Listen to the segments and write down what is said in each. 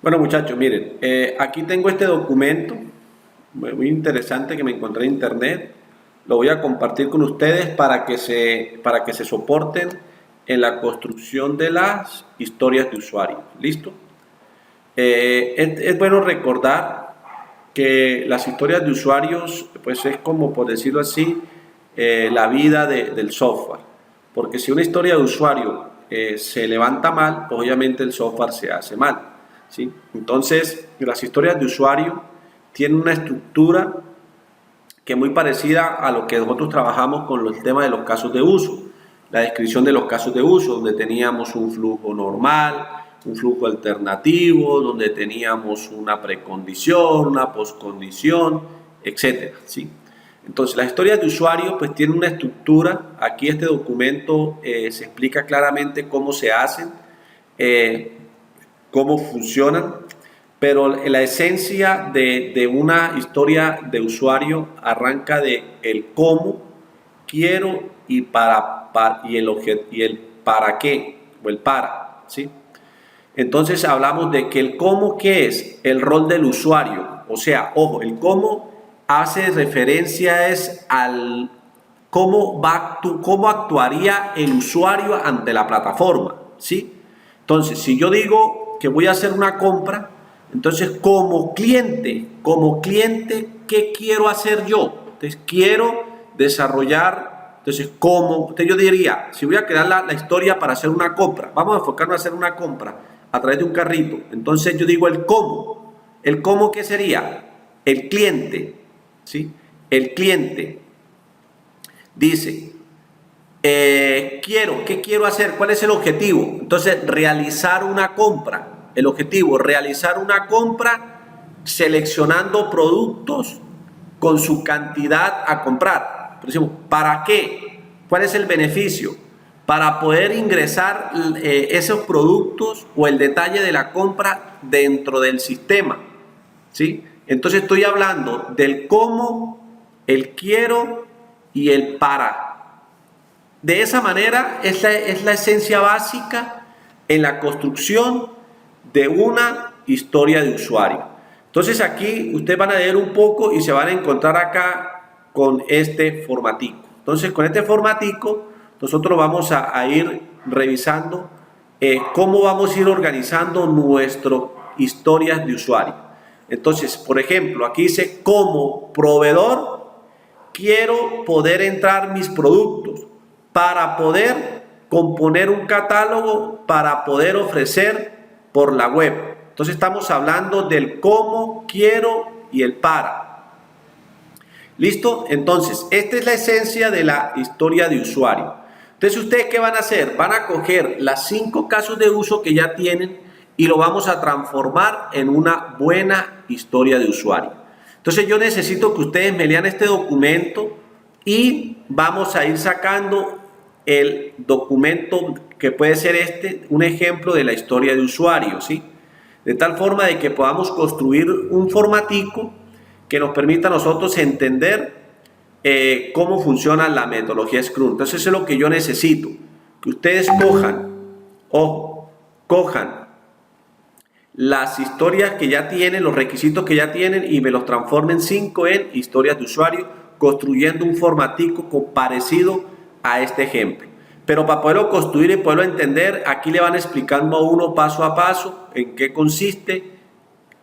Bueno, muchachos, miren, aquí tengo este documento muy interesante que me encontré en internet. Lo voy a compartir con ustedes para que se soporten en la construcción de las historias de usuario. ¿Listo? Es bueno recordar que las historias de usuarios, pues es como, por decirlo así, la vida del software. Porque si una historia de usuario se levanta mal, pues obviamente el software se hace mal. ¿Sí? Entonces, las historias de usuario tienen una estructura que es muy parecida a lo que nosotros trabajamos con el tema de los casos de uso. La descripción de los casos de uso, donde teníamos un flujo normal, un flujo alternativo, donde teníamos una precondición, una postcondición, etcétera, ¿sí? Entonces, las historias de usuario pues tienen una estructura. Aquí este documento se explica claramente cómo se hacen, eh, cómo funcionan, pero la esencia de una historia de usuario arranca de el cómo, quiero y el para qué, o el para, ¿sí? Entonces hablamos de que el cómo, ¿qué es? El rol del usuario. O sea, ojo, el cómo hace referencia es al cómo actuaría el usuario ante la plataforma, ¿sí? Entonces, si yo digo que voy a hacer una compra, entonces como cliente, ¿qué quiero hacer yo? Entonces, quiero desarrollar, entonces, ¿cómo? Entonces yo diría, si voy a crear la historia para hacer una compra, vamos a enfocarnos a hacer una compra a través de un carrito. Entonces yo digo el cómo. ¿El cómo qué sería? El cliente, ¿sí? El cliente dice, ¿qué quiero hacer? ¿Cuál es el objetivo? Entonces, realizar una compra. El objetivo, realizar una compra seleccionando productos con su cantidad a comprar. Por ejemplo, ¿para qué? ¿Cuál es el beneficio? Para poder ingresar esos productos o el detalle de la compra dentro del sistema, ¿sí? Entonces estoy hablando del cómo, el quiero y el para. De esa manera es la esencia básica en la construcción de una historia de usuario. Entonces aquí ustedes van a leer un poco y se van a encontrar acá con este formatico. Entonces con este formatico nosotros vamos a ir revisando cómo vamos a ir organizando nuestras historias de usuario. Entonces, por ejemplo, aquí dice como proveedor quiero poder entrar mis productos para poder componer un catálogo para poder ofrecer por la web. Entonces estamos hablando del cómo, quiero y el para. ¿Listo? Entonces, esta es la esencia de la historia de usuario. Entonces, ¿ustedes qué van a hacer? Van a coger las 5 casos de uso que ya tienen y lo vamos a transformar en una buena historia de usuario. Entonces, yo necesito que ustedes me lean este documento y vamos a ir sacando el documento que puede ser un ejemplo de la historia de usuario, ¿sí? De tal forma de que podamos construir un formatico que nos permita a nosotros entender cómo funciona la metodología Scrum. Entonces eso es lo que yo necesito, que ustedes cojan las historias que ya tienen, los requisitos que ya tienen y me los transformen 5 en historias de usuario, construyendo un formatico parecido a este ejemplo. Pero para poderlo construir y poderlo entender, aquí le van explicando a uno paso a paso en qué consiste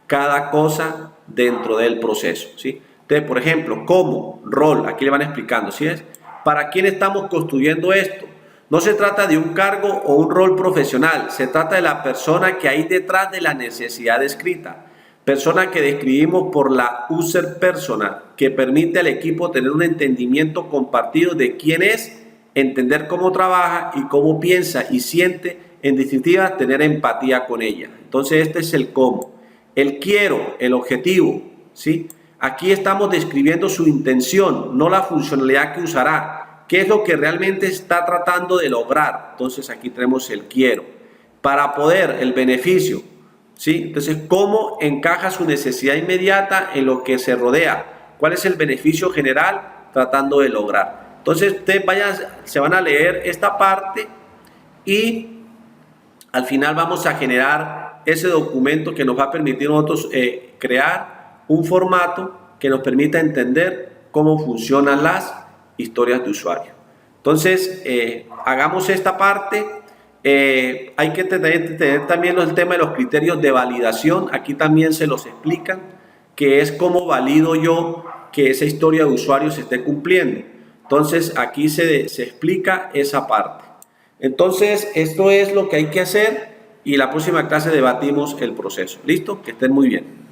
cada cosa dentro del proceso, ¿sí? Entonces, por ejemplo, ¿cómo? Rol, aquí le van explicando, ¿sí es? ¿Para quién estamos construyendo esto? No se trata de un cargo o un rol profesional, se trata de la persona que hay detrás de la necesidad escrita. Persona que describimos por la user persona, que permite al equipo tener un entendimiento compartido de quién es, entender cómo trabaja y cómo piensa y siente, en definitiva, tener empatía con ella. Entonces, este es el cómo. El quiero, el objetivo, ¿sí? Aquí estamos describiendo su intención, no la funcionalidad que usará. ¿Qué es lo que realmente está tratando de lograr? Entonces aquí tenemos el quiero. Para poder, el beneficio, ¿sí? Entonces, ¿cómo encaja su necesidad inmediata en lo que se rodea? ¿Cuál es el beneficio general tratando de lograr? Entonces, ustedes se van a leer esta parte y al final vamos a generar ese documento que nos va a permitir nosotros crear un formato que nos permita entender cómo funcionan las historias de usuario. Entonces, hagamos esta parte. Hay que tener también el tema de los criterios de validación. Aquí también se los explican, que es cómo valido yo que esa historia de usuario se esté cumpliendo. Entonces, aquí se explica esa parte. Entonces, esto es lo que hay que hacer y la próxima clase debatimos el proceso. ¿Listo? Que estén muy bien.